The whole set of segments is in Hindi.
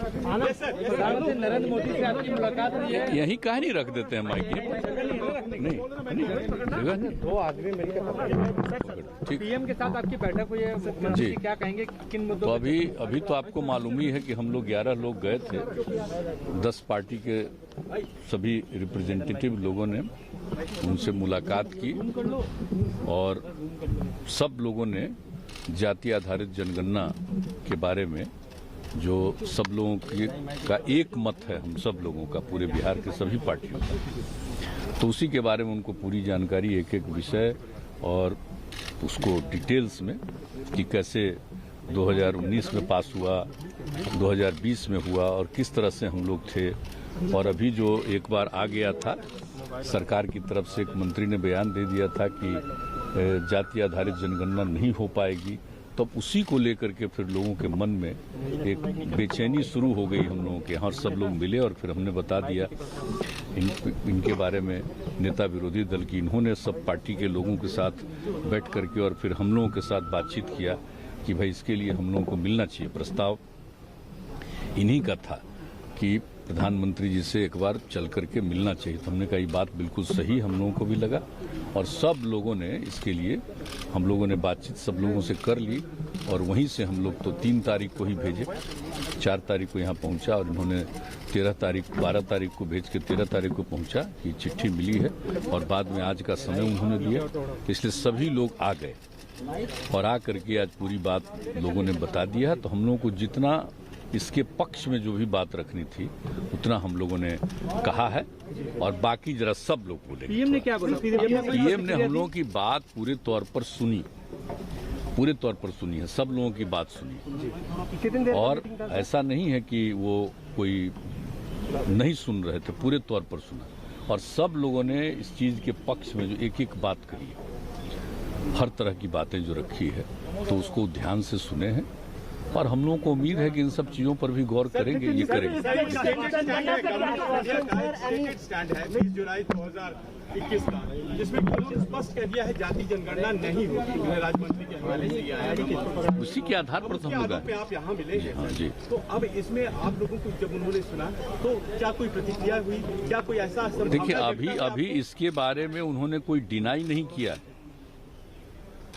प्रधानमंत्री नरेंद्र मोदी से आपकी मुलाकात हुई है? यही कहानी रख देते हैं माइक नहीं 2 आदमी मिलकर ठीक। पीएम के साथ आपकी बैठक हुई है, मुख्यमंत्री जी। क्या कहेंगे, किन मुद्दों तो पर? अभी तो आपको मालूम ही है कि हम लोग 11 लोग गए थे, 10 पार्टी के सभी रिप्रेजेंटेटिव लोगों ने उनसे मुलाकात की और सब लोगों ने जाति आधारित जनगणना के बारे में जो सब लोगों का एक मत है, हम सब लोगों का, पूरे बिहार के सभी पार्टियों का, तो उसी के बारे में उनको पूरी जानकारी, एक एक विषय और उसको डिटेल्स में कि कैसे 2019 में पास हुआ, 2020 में हुआ और किस तरह से हम लोग थे। और अभी जो एक बार आ गया था, सरकार की तरफ से एक मंत्री ने बयान दे दिया था कि जाति आधारित जनगणना नहीं हो पाएगी, तब उसी को लेकर के फिर लोगों के मन में एक बेचैनी शुरू हो गई हम लोगों के यहाँ। सब लोग मिले और फिर हमने बता दिया इनके बारे में, नेता विरोधी दल की, इन्होंने सब पार्टी के लोगों के साथ बैठ करके और फिर हम लोगों के साथ बातचीत किया कि भाई इसके लिए हम लोगों को मिलना चाहिए। प्रस्ताव इन्हीं का था कि प्रधानमंत्री जी से एक बार चल करके मिलना चाहिए। तो हमने कहा ये बात बिल्कुल सही हम लोगों को भी लगा और सब लोगों ने इसके लिए हम लोगों ने बातचीत सब लोगों से कर ली और वहीं से हम लोग तो 3 तारीख को ही भेजे, 4 तारीख को यहाँ पहुँचा और इन्होंने 12 तारीख को भेज के 13 तारीख को पहुँचा कि चिट्ठी मिली है और बाद में आज का समय उन्होंने दिया, इसलिए सभी लोग आ गए और आ करके आज पूरी बात लोगों ने बता दिया। तो हम लोगों को जितना इसके पक्ष में जो भी बात रखनी थी उतना हम लोगों ने कहा है और बाकी जरा सब लोग बोलेंगे। पीएम ने क्या बोला? पीएम ने हम लोगों की बात पूरे तौर पर सुनी है, सब लोगों की बात सुनी और ऐसा नहीं है कि वो कोई नहीं सुन रहे थे, पूरे तौर पर सुना और सब लोगों ने इस चीज के पक्ष में जो एक एक बात कही है, हर तरह की बातें जो रखी है तो उसको ध्यान से सुने हैं और हम लोगों को उम्मीद है कि इन सब चीजों पर भी गौर करेंगे, ये करेंगे। जुलाई 2021 का जिसमें स्पष्ट कर दिया है जाति जनगणना नहीं होगी, राज्य मंत्री के हवाले से आया, उसी के आधार पर तो हम लोग आप यहाँ मिले हैं। जी। तो अब इसमें आप लोगों को जब उन्होंने सुना तो क्या कोई प्रतिक्रिया हुई, क्या कोई ऐसा? देखिए अभी इसके बारे में उन्होंने कोई डिनाई नहीं किया,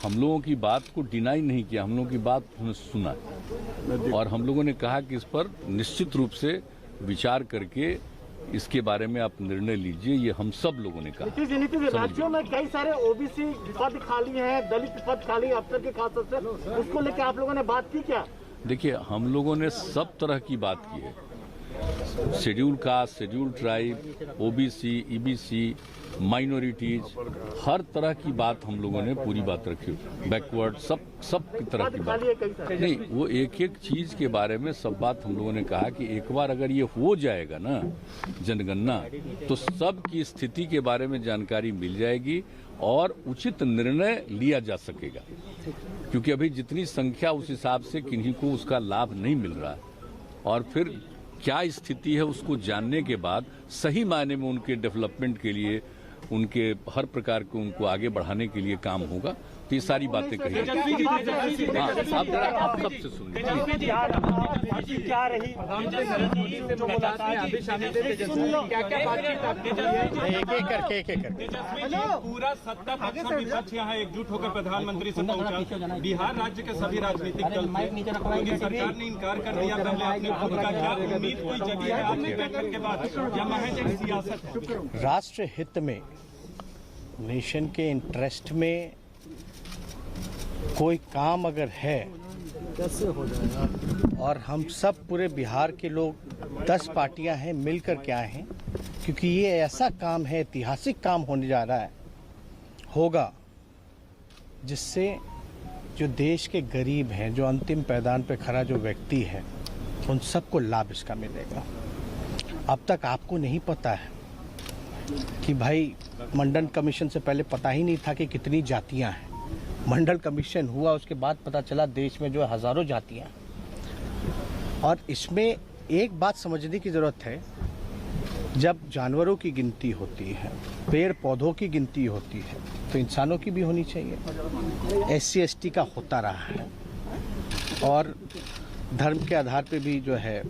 हम लोगों की बात को डिनाई नहीं किया, हम लोगों की बात उन्होंने सुना और हम लोगों ने कहा कि इस पर निश्चित रूप से विचार करके इसके बारे में आप निर्णय लीजिए, ये हम सब लोगों ने कहा। राज्यों में कई सारे ओबीसी पद खाली हैं, दलित पद खाली, अफसर के खास तौर से, उसको लेकर आप लोगों ने बात की क्या? देखिए हम लोगों ने सब तरह की बात की है, schedule caste, schedule tribe, OBC, EBC, minorities, हर तरह की बात हम लोगों ने पूरी बात रखी, बैकवर्ड, सब की तरह की बात नहीं, वो एक एक चीज के बारे में सब बात हम लोगों ने कहा कि एक बार अगर ये हो जाएगा ना जनगणना तो सब की स्थिति के बारे में जानकारी मिल जाएगी और उचित निर्णय लिया जा सकेगा, क्योंकि अभी जितनी संख्या उस हिसाब से किन्हीं को उसका लाभ नहीं मिल रहा है और फिर क्या स्थिति है उसको जानने के बाद सही मायने में उनके डेवलपमेंट के लिए, उनके हर प्रकार को उनको आगे बढ़ाने के लिए काम होगा। तो ये सारी बातें कही आप सबसे सुनिए। पूरा सत्ता पक्ष विपक्ष यहाँ एकजुट होकर प्रधानमंत्री से पहुंचा, बिहार राज्य के सभी राजनीतिक दल थे, सरकार ने इनकार कर दिया। पहले आपने खुद का क्या उम्मीद कोई जगी है आपकी बैठक के बाद या महज एक सियासत है? राष्ट्र हित में, नेशन के इंटरेस्ट में कोई काम अगर है कैसे हो जाएगा? और हम सब पूरे बिहार के लोग 10 पार्टियां हैं मिलकर के आए हैं, क्योंकि ये ऐसा काम है, ऐतिहासिक काम होने जा रहा है, होगा, जिससे जो देश के गरीब हैं, जो अंतिम पैदान पे खड़ा जो व्यक्ति है, उन सबको लाभ इसका मिलेगा। अब तक आपको नहीं पता है कि भाई मंडल कमीशन से पहले पता ही नहीं था कि कितनी जातियां हैं। मंडल कमीशन हुआ उसके बाद पता चला देश में जो हजारों जातियां हैं। और इसमें एक बात समझने की ज़रूरत है, जब जानवरों की गिनती होती है, पेड़ पौधों की गिनती होती है, तो इंसानों की भी होनी चाहिए। SC ST का होता रहा है और धर्म के आधार पे भी जो है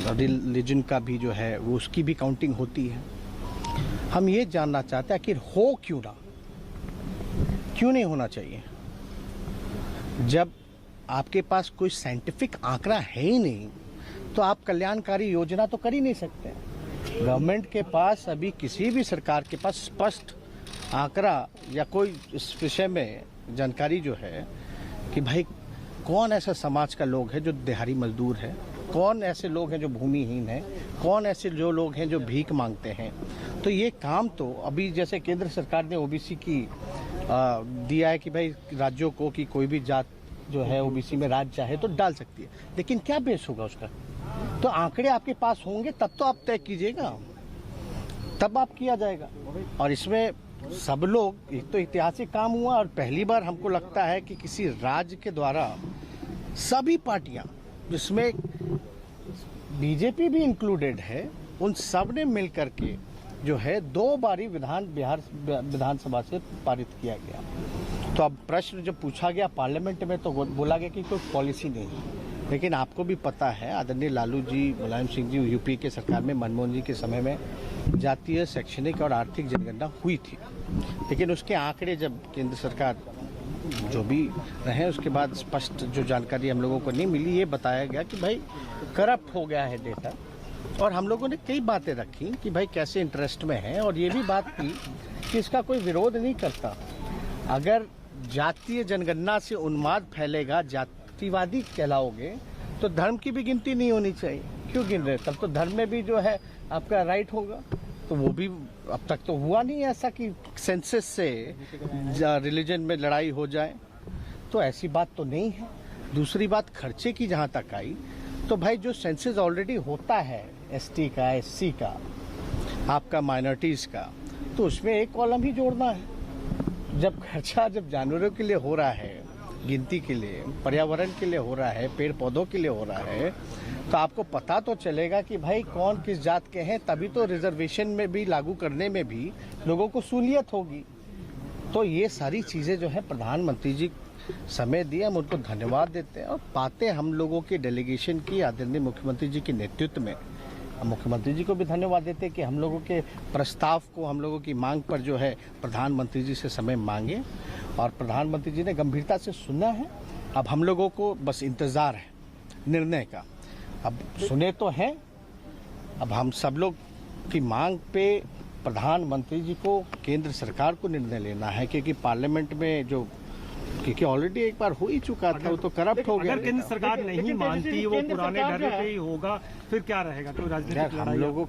रिलीजन का भी जो है वो उसकी भी काउंटिंग होती है। हम ये जानना चाहते हैं कि हो क्यों ना, क्यों नहीं होना चाहिए। जब आपके पास कोई साइंटिफिक आंकड़ा है ही नहीं तो आप कल्याणकारी योजना तो कर ही नहीं सकते। गवर्नमेंट के पास अभी किसी भी सरकार के पास स्पष्ट आंकड़ा या कोई इस विषय में जानकारी जो है कि भाई कौन ऐसा समाज का लोग है जो दिहाड़ी मजदूर है, कौन ऐसे लोग हैं जो भूमिहीन हैं, कौन ऐसे जो लोग हैं जो भीख मांगते हैं। तो ये काम तो अभी जैसे केंद्र सरकार ने ओबीसी की दिया है कि भाई राज्यों को कि कोई भी जात जो है ओबीसी में राज्य चाहे तो डाल सकती है, लेकिन क्या बेस होगा उसका? तो आंकड़े आपके पास होंगे तब तो आप तय कीजिएगा, तब आप किया जाएगा। और इसमें सब लोग, एक तो ऐतिहासिक काम हुआ और पहली बार हमको लगता है कि किसी राज्य के द्वारा सभी पार्टियां, जिसमें बीजेपी भी इंक्लूडेड है, उन सब ने मिल करके जो है 2 बारी बिहार विधानसभा से पारित किया गया। तो अब प्रश्न जब पूछा गया पार्लियामेंट में तो बोला गया कि कोई पॉलिसी नहीं है, लेकिन आपको भी पता है आदरणीय लालू जी, मुलायम सिंह जी, यूपी के सरकार में मनमोहन जी के समय में जातीय, शैक्षणिक और आर्थिक जनगणना हुई थी, लेकिन उसके आंकड़े जब केंद्र सरकार जो भी रहे उसके बाद स्पष्ट जो जानकारी हम लोगों को नहीं मिली, ये बताया गया कि भाई करप्ट हो गया है डेटा। और हम लोगों ने कई बातें रखी कि भाई कैसे इंटरेस्ट में है, और ये भी बात की कि इसका कोई विरोध नहीं करता। अगर जातीय जनगणना से उन्माद फैलेगा, जातिवादी कहलाओगे, तो धर्म की भी गिनती नहीं होनी चाहिए। क्यों गिन रहे? तब तो धर्म में भी जो है आपका राइट होगा। तो वो भी अब तक तो हुआ नहीं ऐसा कि सेंसस से रिलीजन में लड़ाई हो जाए, तो ऐसी बात तो नहीं है। दूसरी बात खर्चे की जहाँ तक आई, तो भाई जो सेंसस ऑलरेडी होता है एसटी का, एससी का, आपका माइनॉरिटीज़ का, तो उसमें एक कॉलम ही जोड़ना है। जब खर्चा जब जानवरों के लिए हो रहा है, गिनती के लिए, पर्यावरण के लिए हो रहा है, पेड़ पौधों के लिए हो रहा है, तो आपको पता तो चलेगा कि भाई कौन किस जात के हैं, तभी तो रिजर्वेशन में भी लागू करने में भी लोगों को सहूलियत होगी। तो ये सारी चीज़ें जो है प्रधानमंत्री जी समय दिए, हम उनको धन्यवाद देते हैं। और बातें हम लोगों के डेलीगेशन की आदरणीय मुख्यमंत्री जी के नेतृत्व में, हम मुख्यमंत्री जी को भी धन्यवाद देते हैं कि हम लोगों के प्रस्ताव को, हम लोगों की मांग पर जो है प्रधानमंत्री जी से समय मांगे, और प्रधानमंत्री जी ने गंभीरता से सुना है। अब हम लोगों को बस इंतज़ार है निर्णय का। अब सुने तो हैं, अब हम सब लोग की मांग पे प्रधानमंत्री जी को, केंद्र सरकार को निर्णय लेना है, क्योंकि पार्लियामेंट में जो, क्योंकि ऑलरेडी एक बार हो ही चुका था, वो तो करप्ट हो गया। अगर केंद्र सरकार नहीं मानती, वो पुराने ढर्रे पे ही होगा, फिर क्या रहेगा? कोई राजनीतिक हम लोगों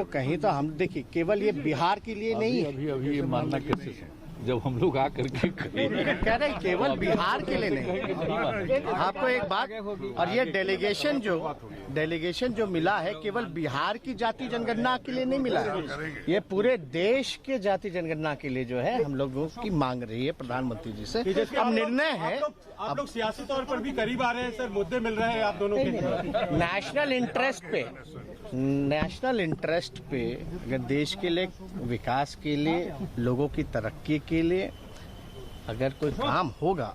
कहीं तो हम देखिए, केवल ये बिहार के लिए नहीं है। अभी ये मानना कैसे है? जब हम लोग आकर के कह रहे केवल बिहार के लिए नहीं। आपको एक बात, और ये डेलीगेशन जो मिला है केवल बिहार की जाति जनगणना के लिए नहीं मिला है, ये पूरे देश के जाति जनगणना के लिए जो है हम लोगों की मांग रही है प्रधानमंत्री जी से। अब निर्णय है, आप लोग सियासी तौर पर भी करीब आ रहे हैं सर, मुद्दे मिल रहे हैं आप दोनों के। नेशनल इंटरेस्ट पे अगर देश के लिए, विकास के लिए, लोगों की तरक्की के लिए अगर कोई काम होगा,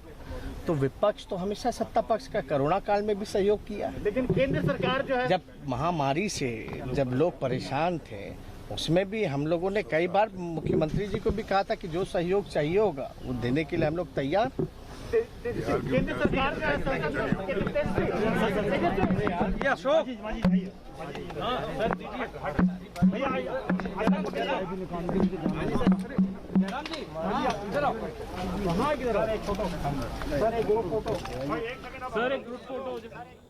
तो विपक्ष तो हमेशा सत्ता पक्ष का कोरोना काल में भी सहयोग किया। लेकिन केंद्र सरकार जो है, जब महामारी से जब लोग परेशान थे, उसमें भी हम लोगों ने कई बार मुख्यमंत्री जी को भी कहा था कि जो सहयोग चाहिए होगा वो देने के लिए हम लोग तैयार। केंद्र सरकार का अशोक सर एक ग्रुप फोटो